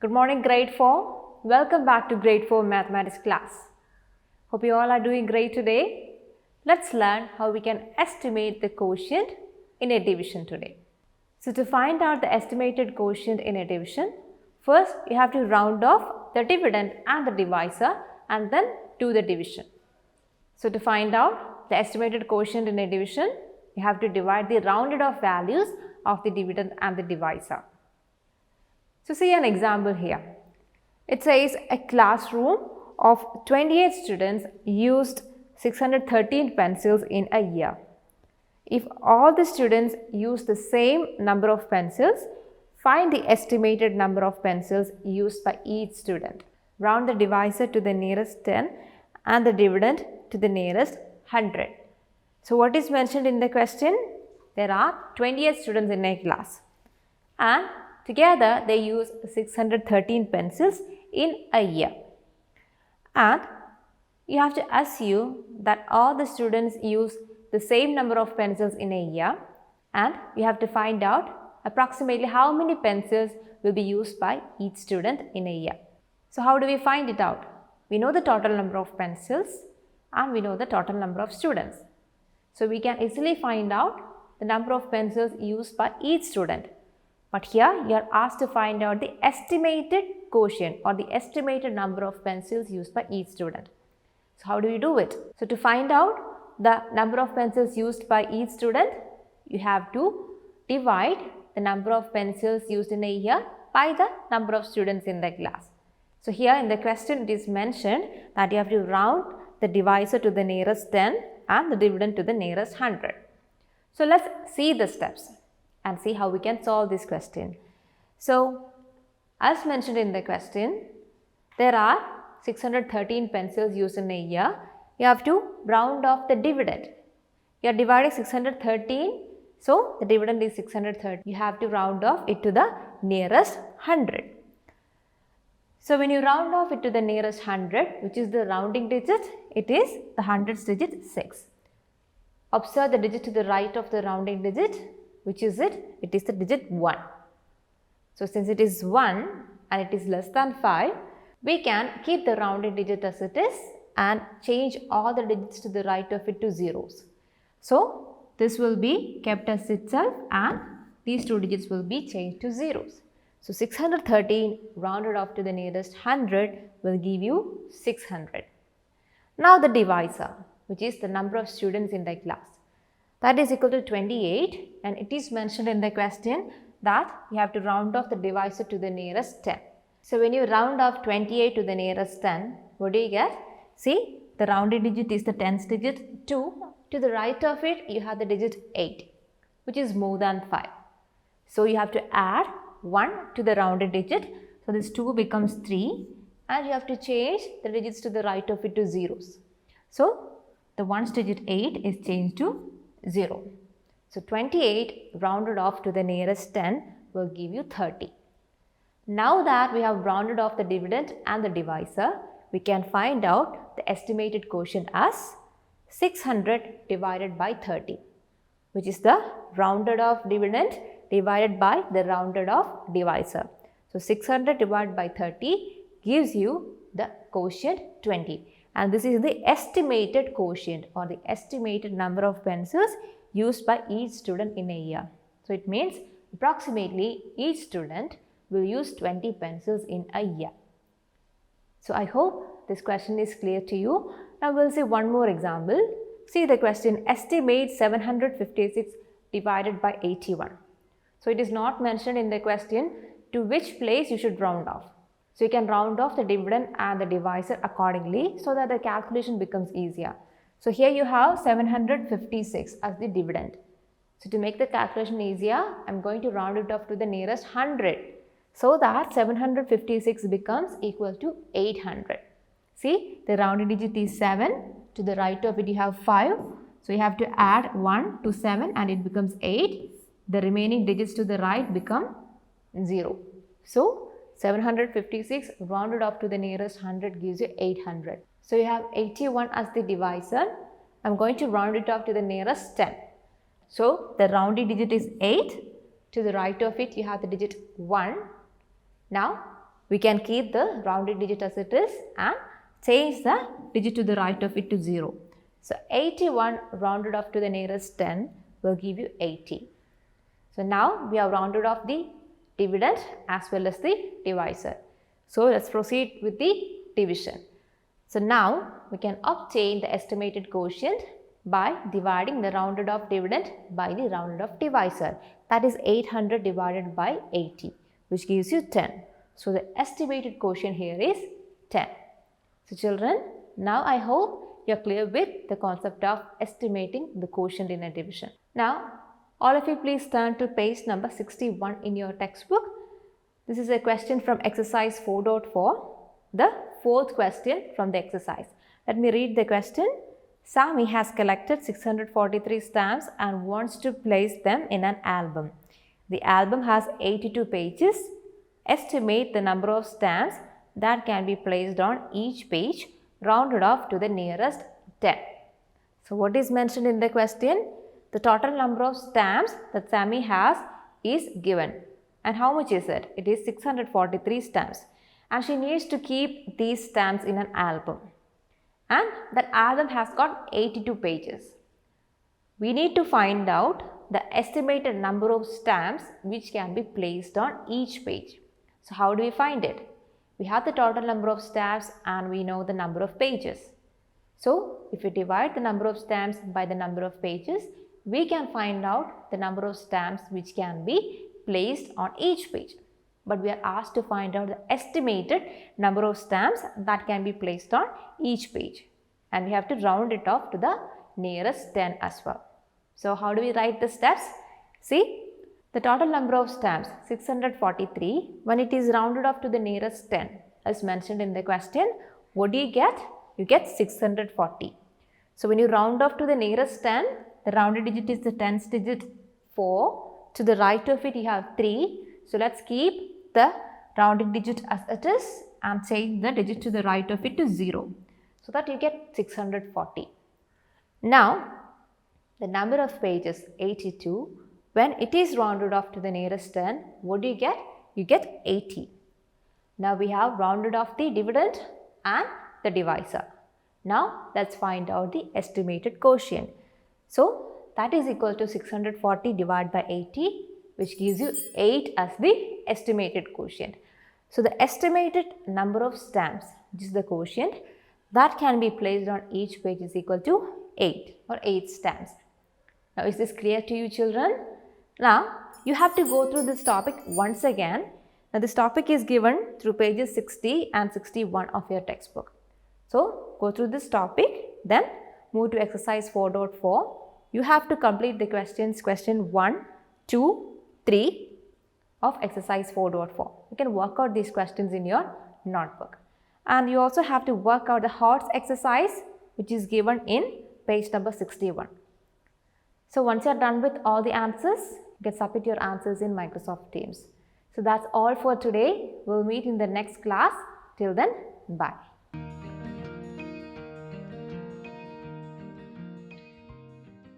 Good morning, grade 4. Welcome back to grade 4 mathematics class. Hope you all are doing great today. Let's learn how we can estimate the quotient in a division today. So to find out the estimated quotient in a division, first you have to round off the dividend and the divisor and then do the division. So to find out the estimated quotient in a division, you have to divide the rounded off values of the dividend and the divisor. So see an example here. It says a classroom of 28 students used 613 pencils in a year. If all the students use the same number of pencils, find the estimated number of pencils used by each student. Round the divisor to the nearest 10 and the dividend to the nearest 100. So what is mentioned in the question? There are 28 students in a class and together they use 613 pencils in a year. And you have to assume that all the students use the same number of pencils in a year, and you have to find out approximately how many pencils will be used by each student in a year. So how do we find it out? We know the total number of pencils and we know the total number of students. So we can easily find out the number of pencils used by each student. But here you are asked to find out the estimated quotient or the estimated number of pencils used by each student. So how do you do it? So to find out the number of pencils used by each student, you have to divide the number of pencils used in a year by the number of students in the class. So here in the question it is mentioned that you have to round the divisor to the nearest 10 and the dividend to the nearest 100. So let's see the steps and see how we can solve this question. So as mentioned in the question, there are 613 pencils used in a year. You have to round off the dividend. You are dividing 613, so the dividend is 630. You have to round off it to the nearest 100. So when you round off it to the nearest 100, which is the rounding digit, it is the hundredths digit 6. Observe the digit to the right of the rounding digit. Which is it? It is the digit 1. So since it is 1 and it is less than 5, we can keep the rounding digit as it is and change all the digits to the right of it to zeros. So this will be kept as itself and these two digits will be changed to zeros. So 613 rounded off to the nearest 100 will give you 600. Now the divisor, which is the number of students in the class. That is equal to 28 and it is mentioned in the question that you have to round off the divisor to the nearest 10. So when you round off 28 to the nearest 10, what do you get? See, the rounded digit is the tens digit 2. To the right of it, you have the digit 8, which is more than 5. So you have to add 1 to the rounded digit. So this 2 becomes 3 and you have to change the digits to the right of it to zeros. So the ones digit 8 is changed to 0. So 28 rounded off to the nearest 10 will give you 30. Now that we have rounded off the dividend and the divisor, we can find out the estimated quotient as 600 divided by 30, which is the rounded off dividend divided by the rounded off divisor. So 600 divided by 30 gives you the quotient 20. And this is the estimated quotient or the estimated number of pencils used by each student in a year. So it means approximately each student will use 20 pencils in a year. So I hope this question is clear to you. Now we'll see one more example. See the question, estimate 756 divided by 81. So it is not mentioned in the question to which place you should round off. So you can round off the dividend and the divisor accordingly so that the calculation becomes easier. So here you have 756 as the dividend. So to make the calculation easier, I am going to round it off to the nearest 100 so that 756 becomes equal to 800. See, the rounded digit is 7. To the right of it you have 5. So you have to add 1 to 7 and it becomes 8. The remaining digits to the right become 0. So 756 rounded off to the nearest 100 gives you 800. So you have 81 as the divisor. I am going to round it off to the nearest 10. So the rounded digit is 8. To the right of it you have the digit 1. Now we can keep the rounded digit as it is and change the digit to the right of it to 0. So 81 rounded off to the nearest 10 will give you 80. So now we have rounded off the dividend as well as the divisor. So let's proceed with the division. So now we can obtain the estimated quotient by dividing the rounded off dividend by the rounded off divisor. That is 800 divided by 80, which gives you 10. So the estimated quotient here is 10. So children, now I hope you are clear with the concept of estimating the quotient in a division. Now all of you please turn to page number 61 in your textbook. This is a question from exercise 4.4, the fourth question from the exercise. Let me read the question. Sammy has collected 643 stamps and wants to place them in an album. The album has 82 pages. Estimate the number of stamps that can be placed on each page, rounded off to the nearest 10. So what is mentioned in the question? The total number of stamps that Sammy has is given. And how much is it? It is 643 stamps. And she needs to keep these stamps in an album. And that album has got 82 pages. We need to find out the estimated number of stamps which can be placed on each page. So how do we find it? We have the total number of stamps and we know the number of pages. So if we divide the number of stamps by the number of pages, we can find out the number of stamps which can be placed on each page. But we are asked to find out the estimated number of stamps that can be placed on each page. And we have to round it off to the nearest 10 as well. So how do we write the steps? See, the total number of stamps 643, when it is rounded off to the nearest 10 as mentioned in the question, what do you get? You get 640. So when you round off to the nearest 10, the rounded digit is the tens digit 4. To the right of it you have 3. So let's keep the rounded digit as it is and change the digit to the right of it to 0. So that you get 640. Now the number of pages 82. When it is rounded off to the nearest 10, what do you get? You get 80. Now we have rounded off the dividend and the divisor. Now let's find out the estimated quotient. So that is equal to 640 divided by 80, which gives you 8 as the estimated quotient. So the estimated number of stamps, which is the quotient, that can be placed on each page is equal to 8 or 8 stamps. Now is this clear to you children? Now you have to go through this topic once again. Now this topic is given through pages 60 and 61 of your textbook. So go through this topic, then move to exercise 4.4. You have to complete the questions, question 1, 2, 3 of exercise 4.4. You can work out these questions in your notebook. And you also have to work out the HOTS exercise, which is given in page number 61. So once you are done with all the answers, you can submit your answers in Microsoft Teams. So that's all for today. We'll meet in the next class. Till then, bye.